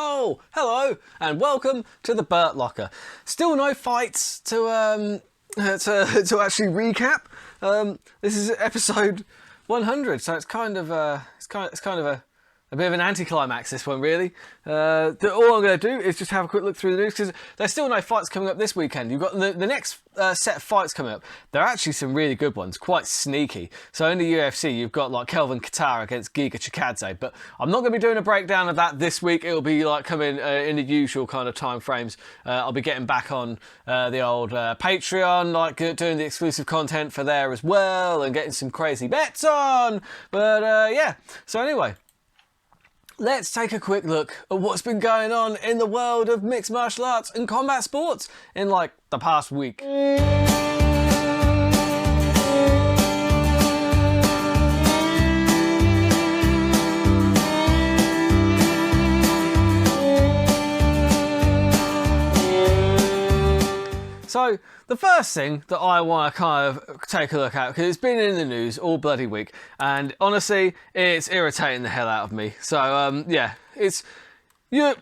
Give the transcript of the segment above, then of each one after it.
Hello, and welcome to the Burt Locker. Still no fights to actually recap. This is episode 100, so it's kind of a bit of an anti-climax, this one, really. All I'm going to do is just have a quick look through the news, because there's still no fights coming up this weekend. You've got the next set of fights coming up. There are actually some really good ones, quite sneaky. So in the UFC, you've got like Kelvin Kattar against Giga Chikadze, but I'm not going to be doing a breakdown of that this week. It'll be like coming in the usual kind of time frames. I'll be getting back on the old Patreon, like doing the exclusive content for there as well, and getting some crazy bets on. But yeah, so anyway, let's take a quick look at what's been going on in the world of mixed martial arts and combat sports in like the past week. So the first thing that I want to kind of take a look at, because it's been in the news all bloody week, and honestly, it's irritating the hell out of me. So yeah, it's you'll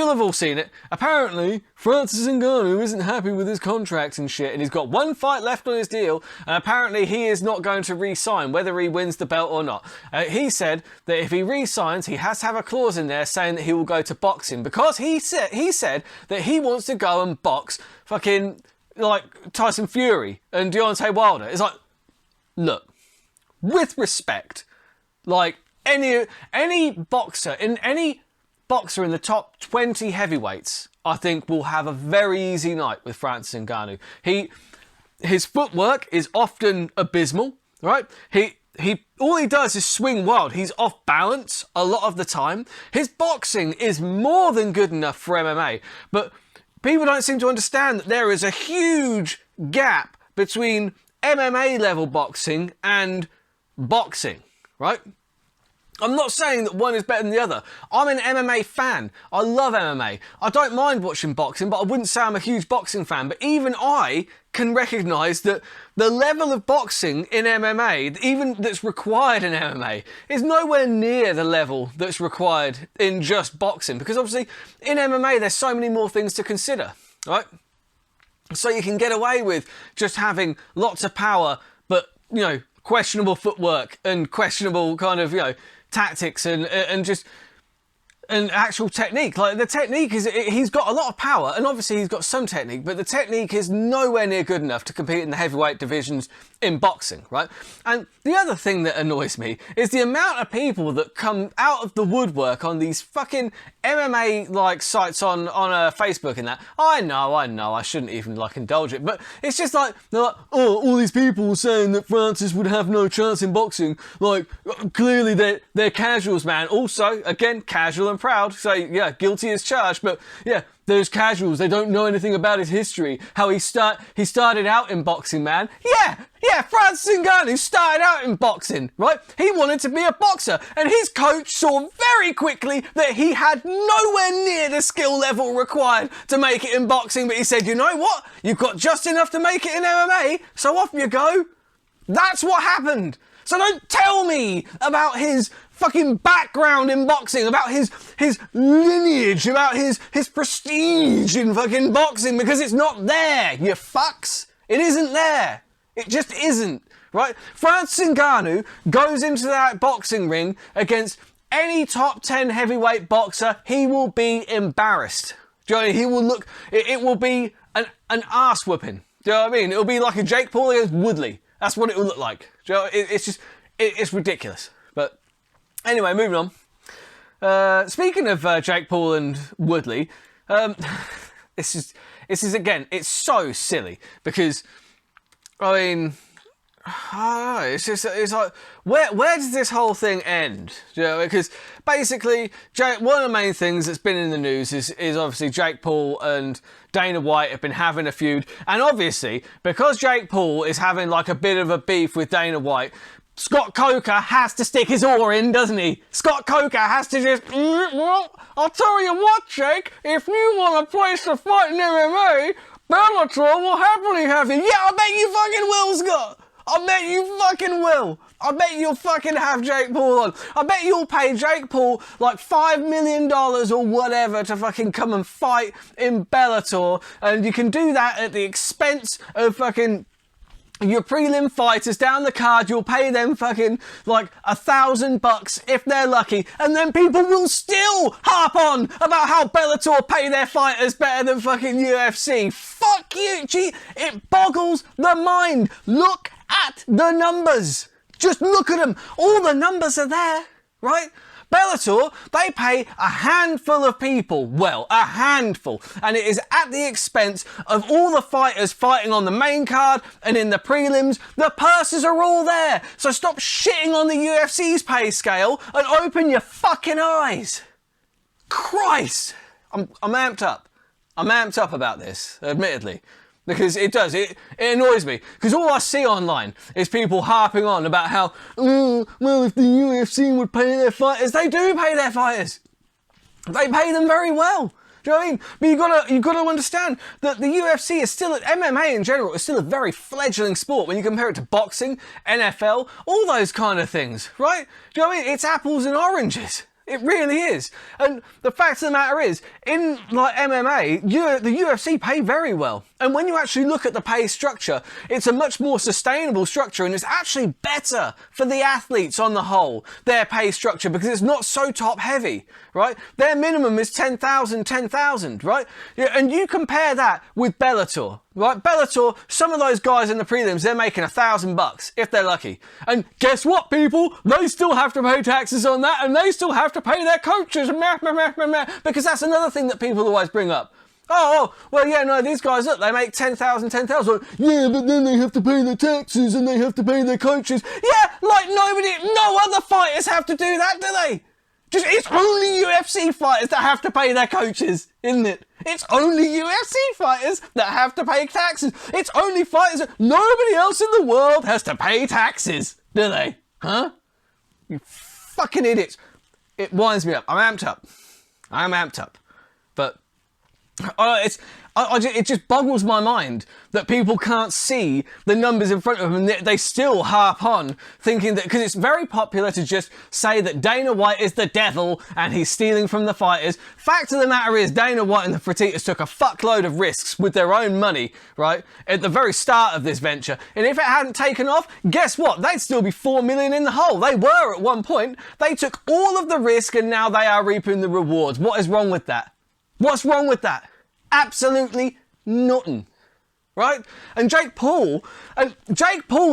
have all seen it. Apparently, Francis Ngannou isn't happy with his contract and shit, and he's got one fight left on his deal, and apparently he is not going to re-sign, whether he wins the belt or not. He said that if he re-signs, he has to have a clause in there saying that he will go to boxing, because he said that he wants to go and box fucking like Tyson Fury and Deontay Wilder. It's like, look, with respect, like any boxer in the top 20 heavyweights, I think will have a very easy night with Francis Ngannou. His footwork is often abysmal, right? All he does is swing wild. He's off balance a lot of the time. His boxing is more than good enough for MMA, but people don't seem to understand that there is a huge gap between MMA level boxing and boxing, right? I'm not saying that one is better than the other. I'm an MMA fan. I love MMA. I don't mind watching boxing, but I wouldn't say I'm a huge boxing fan. But even I can recognise that the level of boxing in MMA, even that's required in MMA, is nowhere near the level that's required in just boxing. Because obviously in MMA there's so many more things to consider, right? So you can get away with just having lots of power, but, you know, questionable footwork and questionable kind of, you know, tactics and just an actual technique. Like the technique is, he's got a lot of power, and obviously he's got some technique, but the technique is nowhere near good enough to compete in the heavyweight divisions in boxing, right? And the other thing that annoys me is the amount of people that come out of the woodwork on these fucking MMA like sites on Facebook and that. I know, I shouldn't even like indulge it, but it's just like, they're like, oh, all these people saying that Francis would have no chance in boxing, like clearly they're casuals, man. Also, again, casual and proud, so yeah, guilty as charged, but yeah, there's casuals, they don't know anything about his history, how he started out in boxing, man. Yeah, Francis Ngannou started out in boxing, right? He wanted to be a boxer, and his coach saw very quickly that he had nowhere near the skill level required to make it in boxing, but he said, you know what? You've got just enough to make it in MMA, so off you go. That's what happened. So don't tell me about his fucking background in boxing, about his lineage, about his prestige in fucking boxing, because it's not there, you fucks. It isn't there. It just isn't, right? Francis Ngannou goes into that boxing ring against any top 10 heavyweight boxer, he will be embarrassed. Do you know what I mean? He will look, it will be an arse whooping. Do you know what I mean? It'll be like a Jake Paul against Woodley. That's what it will look like. Do you know, it's just, it's ridiculous. But anyway, moving on. Speaking of Jake Paul and Woodley, this is again, it's so silly because, I mean, I don't know, it's like, where does this whole thing end? Do you know, because basically, one of the main things that's been in the news is obviously Jake Paul and Dana White have been having a feud, and obviously, because Jake Paul is having like a bit of a beef with Dana White, Scott Coker has to stick his oar in, doesn't he? Scott Coker has to just, well, I'll tell you what, Jake, if you want a place to fight in MMA, Bellator will happily have you. Yeah, I bet you fucking will, Scott. I bet you fucking will. I bet you'll fucking have Jake Paul on. I bet you'll pay Jake Paul like $5 million or whatever to fucking come and fight in Bellator, and you can do that at the expense of fucking your prelim fighters down the card. You'll pay them fucking like $1,000 if they're lucky, and then people will still harp on about how Bellator pay their fighters better than fucking UFC. Fuck you, gee, it boggles the mind. Look at the numbers. Just look at them. All the numbers are there, right? Bellator, they pay a handful of people, well, a handful, and it is at the expense of all the fighters fighting on the main card and in the prelims. The purses are all there, so stop shitting on the UFC's pay scale and open your fucking eyes. Christ, I'm amped up. I'm amped up about this, admittedly. Because it annoys me. Because all I see online is people harping on about how, well, if the UFC would pay their fighters, they do pay their fighters. They pay them very well. Do you know what I mean? But you gotta understand that the UFC is still, MMA in general, is still a very fledgling sport when you compare it to boxing, NFL, all those kind of things, right? Do you know what I mean? It's apples and oranges. It really is. And the fact of the matter is, in like MMA, the UFC pay very well. And when you actually look at the pay structure, it's a much more sustainable structure, and it's actually better for the athletes on the whole, their pay structure, because it's not so top heavy, right? Their minimum is 10,000, right? Yeah, and you compare that with Bellator, right? Bellator, some of those guys in the prelims, they're making $1,000 if they're lucky. And guess what, people? They still have to pay taxes on that, and they still have to pay their coaches, because that's another thing that people always bring up. Oh, well, yeah, no, these guys, look, they make 10,000. Yeah, but then they have to pay their taxes and they have to pay their coaches. Yeah, like no other fighters have to do that, do they? It's only UFC fighters that have to pay their coaches, isn't it? It's only UFC fighters that have to pay taxes. It's only fighters that nobody else in the world has to pay taxes, do they? Huh? You fucking idiots. It winds me up. I'm amped up. But it just boggles my mind that people can't see the numbers in front of them, and they still harp on thinking that, because it's very popular to just say that Dana White is the devil and he's stealing from the fighters. Fact of the matter is, Dana White and the Fertittas took a fuckload of risks with their own money, right, at the very start of this venture. And if it hadn't taken off, guess what? They'd still be 4 million in the hole. They were at one point. They took all of the risk and now they are reaping the rewards. What is wrong with that? What's wrong with that? Absolutely nothing, right? And Jake Paul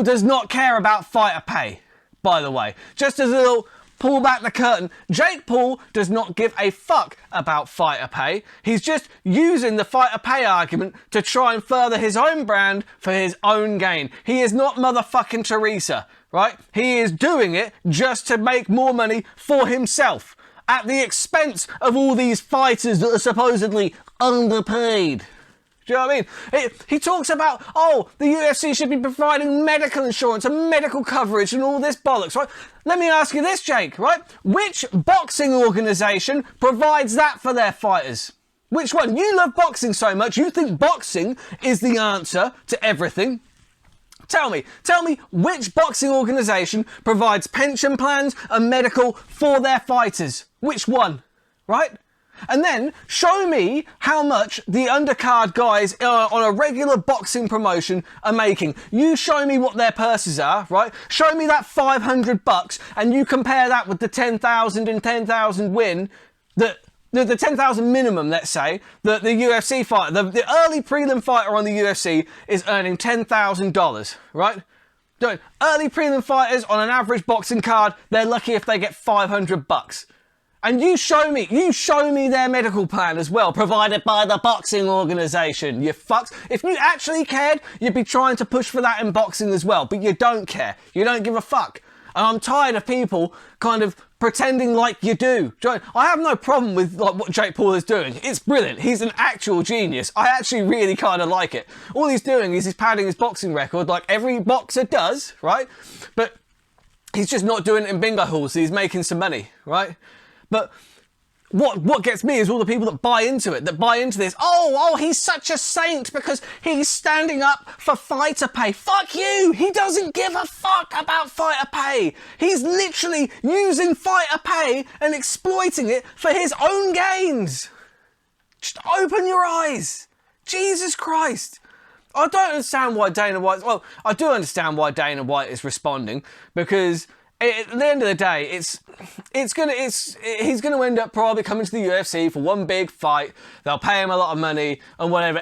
does not care about fighter pay, by the way. Just as a little pull back the curtain, Jake Paul does not give a fuck about fighter pay. He's just using the fighter pay argument to try and further his own brand for his own gain. He is not motherfucking Teresa, right? He is doing it just to make more money for himself, at the expense of all these fighters that are supposedly underpaid. Do you know what I mean? He talks about, the UFC should be providing medical insurance and medical coverage and all this bollocks, right? Let me ask you this, Jake, right? Which boxing organisation provides that for their fighters? Which one? You love boxing so much, you think boxing is the answer to everything. Tell me which boxing organisation provides pension plans and medical for their fighters? Which one, right? And then show me how much the undercard guys on a regular boxing promotion are making. You show me what their purses are, right? Show me that $500 and you compare that with the 10,000 and 10,000 win that the 10,000 minimum, let's say, that the UFC fighter, the early prelim fighter on the UFC is earning $10,000, right? Early prelim fighters on an average boxing card, they're lucky if they get $500. And you show me their medical plan as well, provided by the boxing organisation, you fucks. If you actually cared, you'd be trying to push for that in boxing as well, but you don't care. You don't give a fuck. And I'm tired of people kind of pretending like you do. I have no problem with like what Jake Paul is doing. It's brilliant. He's an actual genius. I actually really kind of like it. All he's doing is he's padding his boxing record like every boxer does, right? But he's just not doing it in bingo halls, so he's making some money, right? But what gets me is all the people that buy into it, that buy into this. Oh, he's such a saint because he's standing up for fighter pay. Fuck you! He doesn't give a fuck about fighter pay. He's literally using fighter pay and exploiting it for his own gains. Just open your eyes. Jesus Christ. I don't understand why Dana White... Well, I do understand why Dana White is responding, because at the end of the day, he's going to end up probably coming to the UFC for one big fight. They'll pay him a lot of money and whatever.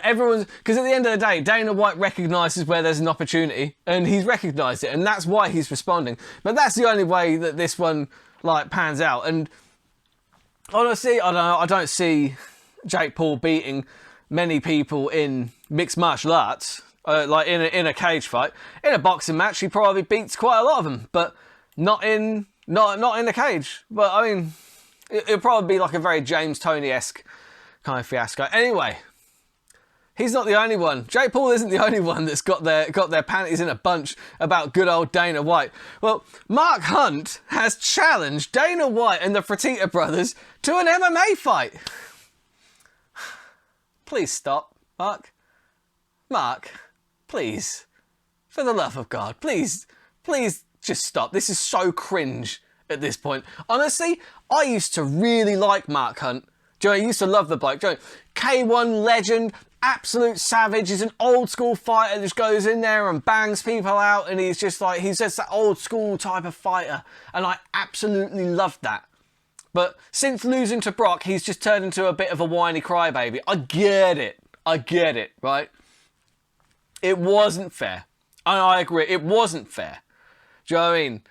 Because at the end of the day, Dana White recognises where there's an opportunity, and he's recognised it, and that's why he's responding. But that's the only way that this one pans out. And honestly, I don't know. I don't see Jake Paul beating many people in mixed martial arts, in a cage fight. In a boxing match, he probably beats quite a lot of them, but not in the cage. But I mean, it'll probably be like a very James Toney-esque kind of fiasco. Anyway, he's not the only one. Jake Paul isn't the only one that's got their panties in a bunch about good old Dana White. Well, Mark Hunt has challenged Dana White and the Fertitta brothers to an MMA fight. Please stop, Mark. Mark, please. For the love of God, please just stop. This is so cringe at this point. Honestly, I used to really like Mark Hunt. I used to love the bloke. K1 legend, absolute savage. He's an old school fighter, just goes in there and bangs people out, and he's just that old school type of fighter. And I absolutely loved that. But since losing to Brock, he's just turned into a bit of a whiny crybaby. I get it, right? It wasn't fair. I agree, it wasn't fair. Do you know what I mean?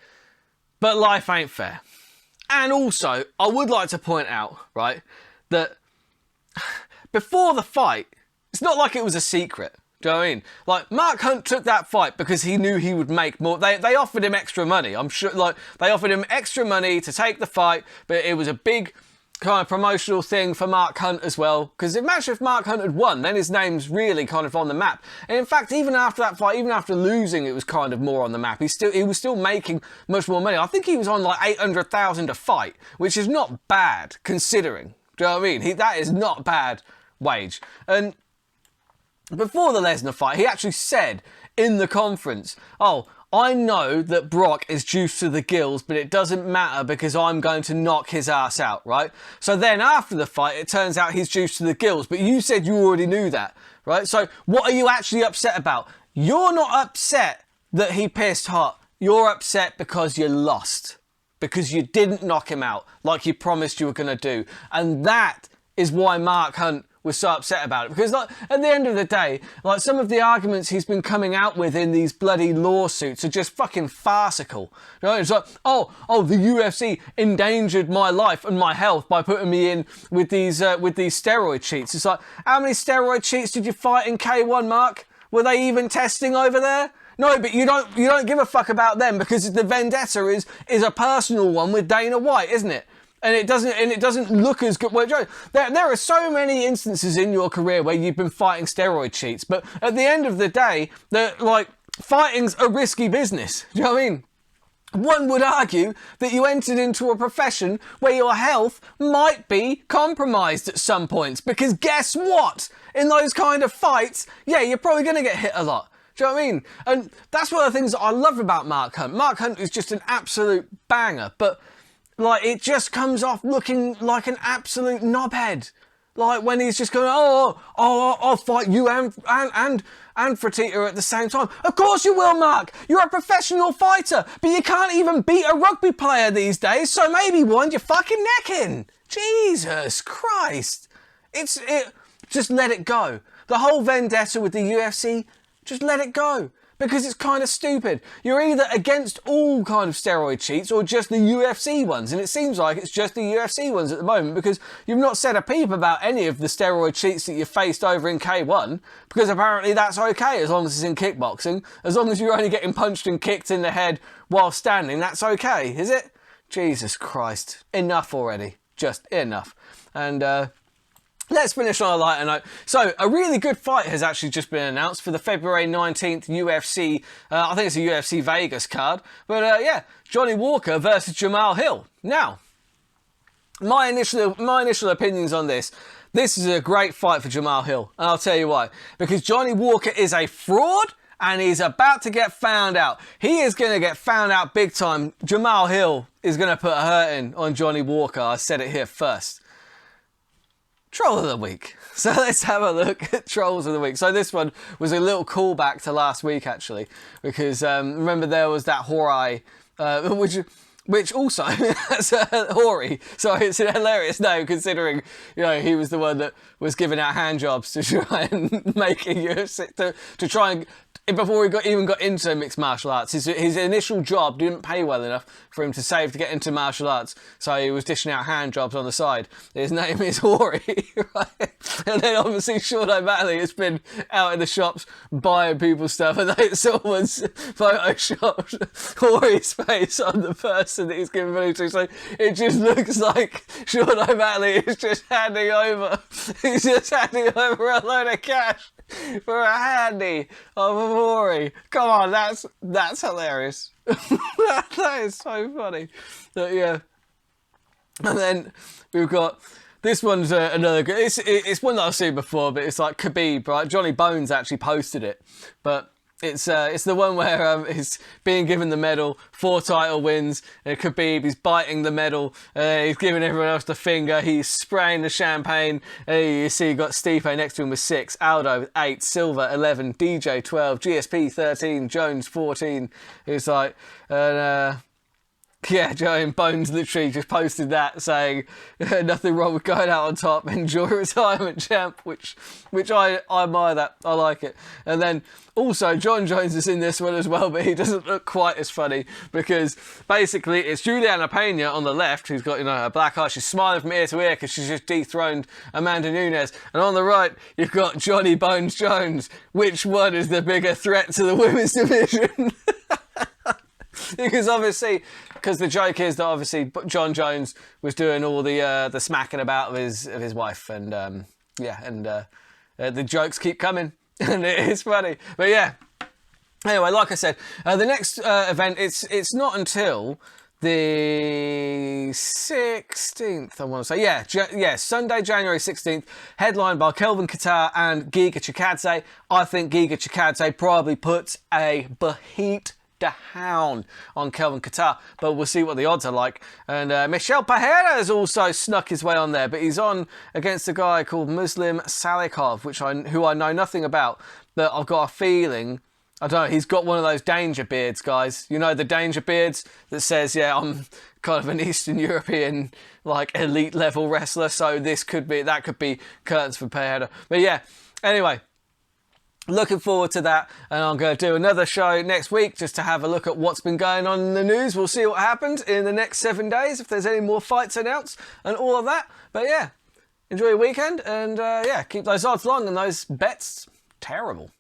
But life ain't fair. And also, I would like to point out, right, that before the fight, it's not like it was a secret. Do you know what I mean? Like, Mark Hunt took that fight because he knew he would make more. They offered him extra money. I'm sure, they offered him extra money to take the fight, but it was a big kind of promotional thing for Mark Hunt as well. Because imagine if Mark Hunt had won, then his name's really kind of on the map. And in fact, even after that fight, even after losing, it was kind of more on the map. He was still making much more money. I think he was on like $800,000 a fight, which is not bad considering. Do you know what I mean? That is not bad wage. And before the Lesnar fight, he actually said in the conference, I know that Brock is juiced to the gills, but it doesn't matter because I'm going to knock his ass out, right? So then after the fight, it turns out he's juiced to the gills, but you said you already knew that, right? So what are you actually upset about? You're not upset that he pissed hot. You're upset because you lost, because you didn't knock him out like you promised you were going to do. And that is why Mark Hunt was so upset about it, because at the end of the day, some of the arguments he's been coming out with in these bloody lawsuits are just fucking farcical. You know, it's like, the UFC endangered my life and my health by putting me in with these steroid cheats. It's like, how many steroid cheats did you fight in K1, Mark? Were they even testing over there? No, but you don't give a fuck about them because the vendetta is a personal one with Dana White, isn't it? And it doesn't look as good. Well, Joe, there are so many instances in your career where you've been fighting steroid cheats, but at the end of the day, fighting's a risky business. Do you know what I mean? One would argue that you entered into a profession where your health might be compromised at some points, because guess what? In those kind of fights, you're probably going to get hit a lot. Do you know what I mean? And that's one of the things that I love about Mark Hunt. Mark Hunt is just an absolute banger, but it just comes off looking like an absolute knobhead. Like when he's just going, I'll fight you and Fertitta at the same time. Of course you will, Mark. You're a professional fighter, but you can't even beat a rugby player these days, so maybe wind your fucking neck in. Jesus Christ. Just let it go. The whole vendetta with the UFC, just let it go. Because it's kind of stupid. You're either against all kind of steroid cheats or just the UFC ones. And it seems like it's just the UFC ones at the moment, because you've not said a peep about any of the steroid cheats that you faced over in K1, because apparently that's okay as long as it's in kickboxing. As long as you're only getting punched and kicked in the head while standing, that's okay, is it? Jesus Christ. Enough already. Just enough. And, let's finish on a lighter note. So, a really good fight has actually just been announced for the February 19th UFC, I think it's a UFC Vegas card. But Johnny Walker versus Jamal Hill. Now, my initial opinions on this. This is a great fight for Jamal Hill, and I'll tell you why. Because Johnny Walker is a fraud, and he's about to get found out. He is going to get found out big time. Jamal Hill is going to put a hurting on Johnny Walker. I said it here first. Troll of the week. So let's have a look at Trolls of the week. So this one was a little callback to last week, actually, because remember there was that Horai, which also that's Hori. Sorry, it's a hilarious name considering he was the one that was giving out hand jobs to try and make a UFC to try and. Before he even got into mixed martial arts, his initial job didn't pay well enough for him to save to get into martial arts, so he was dishing out hand jobs on the side. His name is Hori, right? And then obviously Sean O'Malley has been out in the shops buying people's stuff, and then someone's photoshopped Hori's face on the person that he's giving money to, so it just looks like Sean O'Malley is just handing over. He's just handing over a load of cash for a handy of a Hori. Come on, that's hilarious. That is so funny. But yeah. And then we've got this one's another good. It's one that I've seen before, but it's like Khabib, right? Johnny Bones actually posted it, but it's the one where he's being given the medal, 4 title wins, and Khabib, he's biting the medal, he's giving everyone else the finger, he's spraying the champagne, you see you got Stipe next to him with 6, Aldo with 8, Silva 11, DJ 12, GSP 13, Jones 14, it's like, yeah, Joe Bones literally just posted that saying nothing wrong with going out on top, enjoy retirement, champ, which I admire that. I like it. And then also John Jones is in this one as well, but he doesn't look quite as funny because basically it's Juliana Pena on the left who's got a black eye. She's smiling from ear to ear because she's just dethroned Amanda Nunes. And on the right you've got Johnny Bones Jones. Which one is the bigger threat to the women's division? Because the joke is that obviously John Jones was doing all the smacking about of his wife, and the jokes keep coming, and it is funny. But yeah, anyway, like I said, the next event it's not until the 16th, I want to say. Yeah, Sunday, January 16th, headlined by Kelvin Kattar and Giga Chikadze. I think Giga Chikadze probably puts a beheat down on Kelvin Kattar, but we'll see what the odds are like. And Michel Pereira has also snuck his way on there, but he's on against a guy called Muslim Salikov, who I know nothing about, but I've got a feeling, I don't know, he's got one of those danger beards, guys. You know, the danger beards that says, yeah, I'm kind of an Eastern European, like, elite level wrestler, so that could be curtains for Pereira. But yeah, anyway, looking forward to that, and I'm going to do another show next week just to have a look at what's been going on in the news. We'll see what happens in the next 7 days, if there's any more fights announced and all of that. But yeah, enjoy your weekend, and yeah, keep those odds long and those bets terrible.